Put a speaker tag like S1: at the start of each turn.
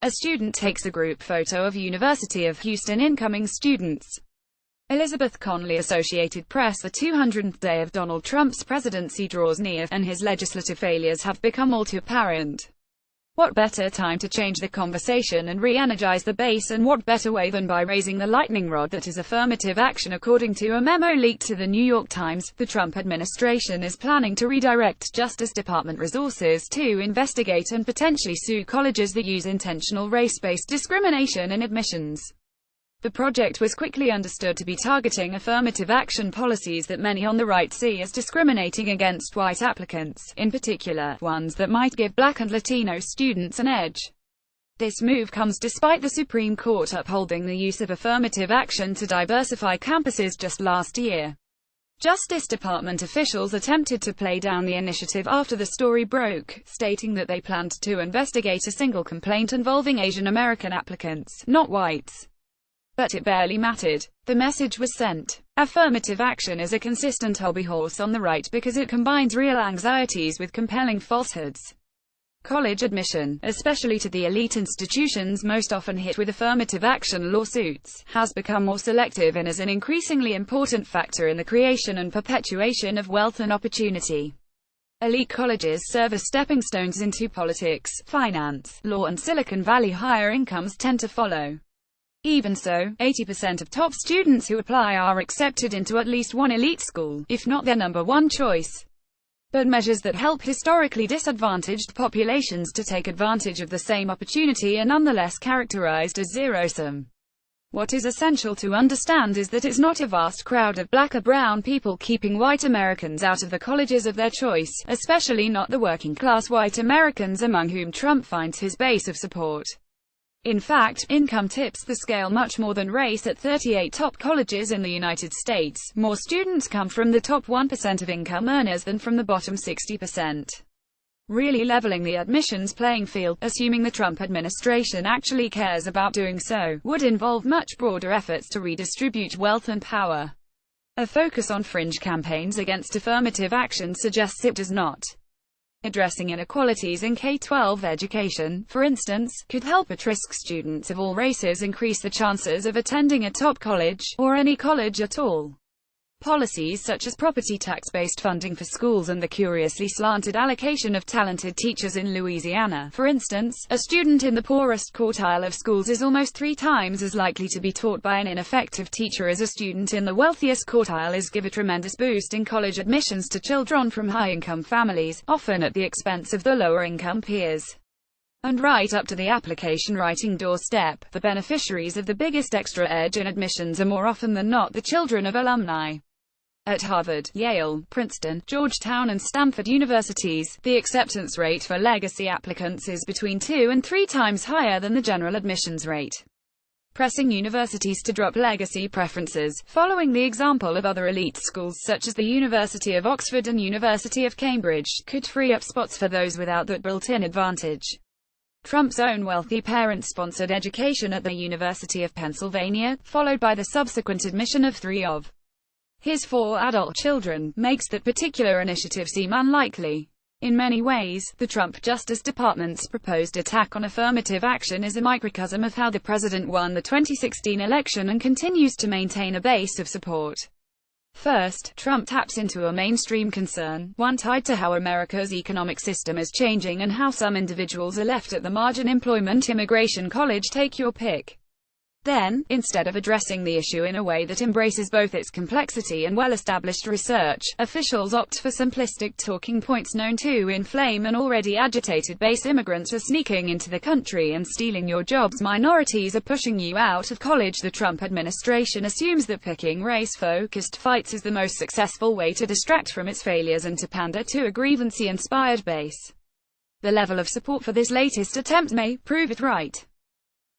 S1: A student takes a group photo of University of Houston incoming students. Elizabeth Conley, Associated Press. The 200th day of Donald Trump's presidency draws near, and his legislative failures have become all too apparent. What better time to change the conversation and re-energize the base, and what better way than by raising the lightning rod that is affirmative action? According to a memo leaked to the New York Times, the Trump administration is planning to redirect Justice Department resources to investigate and potentially sue colleges that use intentional race-based discrimination in admissions. The project was quickly understood to be targeting affirmative action policies that many on the right see as discriminating against white applicants, in particular, ones that might give Black and Latino students an edge. This move comes despite the Supreme Court upholding the use of affirmative action to diversify campuses just last year. Justice Department officials attempted to play down the initiative after the story broke, stating that they planned to investigate a single complaint involving Asian American applicants, not whites. But it barely mattered. The message was sent. Affirmative action is a consistent hobbyhorse on the right because it combines real anxieties with compelling falsehoods. College admission, especially to the elite institutions most often hit with affirmative action lawsuits, has become more selective and is an increasingly important factor in the creation and perpetuation of wealth and opportunity. Elite colleges serve as stepping stones into politics, finance, law, and Silicon Valley. Higher incomes tend to follow. Even so, 80% of top students who apply are accepted into at least one elite school, if not their number one choice. But measures that help historically disadvantaged populations to take advantage of the same opportunity are nonetheless characterized as zero-sum. What is essential to understand is that it's not a vast crowd of black or brown people keeping white Americans out of the colleges of their choice, especially not the working-class white Americans among whom Trump finds his base of support. In fact, income tips the scale much more than race. At 38 top colleges in the United States, more students come from the top 1% of income earners than from the bottom 60%. Really leveling the admissions playing field, assuming the Trump administration actually cares about doing so, would involve much broader efforts to redistribute wealth and power. A focus on fringe campaigns against affirmative action suggests it does not. Addressing inequalities in K-12 education, for instance, could help at-risk students of all races increase the chances of attending a top college, or any college at all. Policies such as property tax-based funding for schools and the curiously slanted allocation of talented teachers in Louisiana, for instance, a student in the poorest quartile of schools is almost 3 times as likely to be taught by an ineffective teacher as a student in the wealthiest quartile is. Give a tremendous boost in college admissions to children from high-income families, often at the expense of the lower-income peers. And right up to the application writing doorstep, the beneficiaries of the biggest extra edge in admissions are more often than not the children of alumni. At Harvard, Yale, Princeton, Georgetown and Stanford universities, the acceptance rate for legacy applicants is between 2 and 3 times higher than the general admissions rate. Pressing universities to drop legacy preferences, following the example of other elite schools such as the University of Oxford and University of Cambridge, could free up spots for those without that built-in advantage. Trump's own wealthy parent-sponsored education at the University of Pennsylvania, followed by the subsequent admission of 3 of his 4 adult children, makes that particular initiative seem unlikely. In many ways, the Trump Justice Department's proposed attack on affirmative action is a microcosm of how the president won the 2016 election and continues to maintain a base of support. First, Trump taps into a mainstream concern, one tied to how America's economic system is changing and how some individuals are left at the margin: employment, immigration, college, take your pick. Then, instead of addressing the issue in a way that embraces both its complexity and well-established research, officials opt for simplistic talking points known to inflame an already agitated base. Immigrants are sneaking into the country and stealing your jobs. Minorities are pushing you out of college. The Trump administration assumes that picking race-focused fights is the most successful way to distract from its failures and to pander to a grievance-inspired base. The level of support for this latest attempt may prove it right.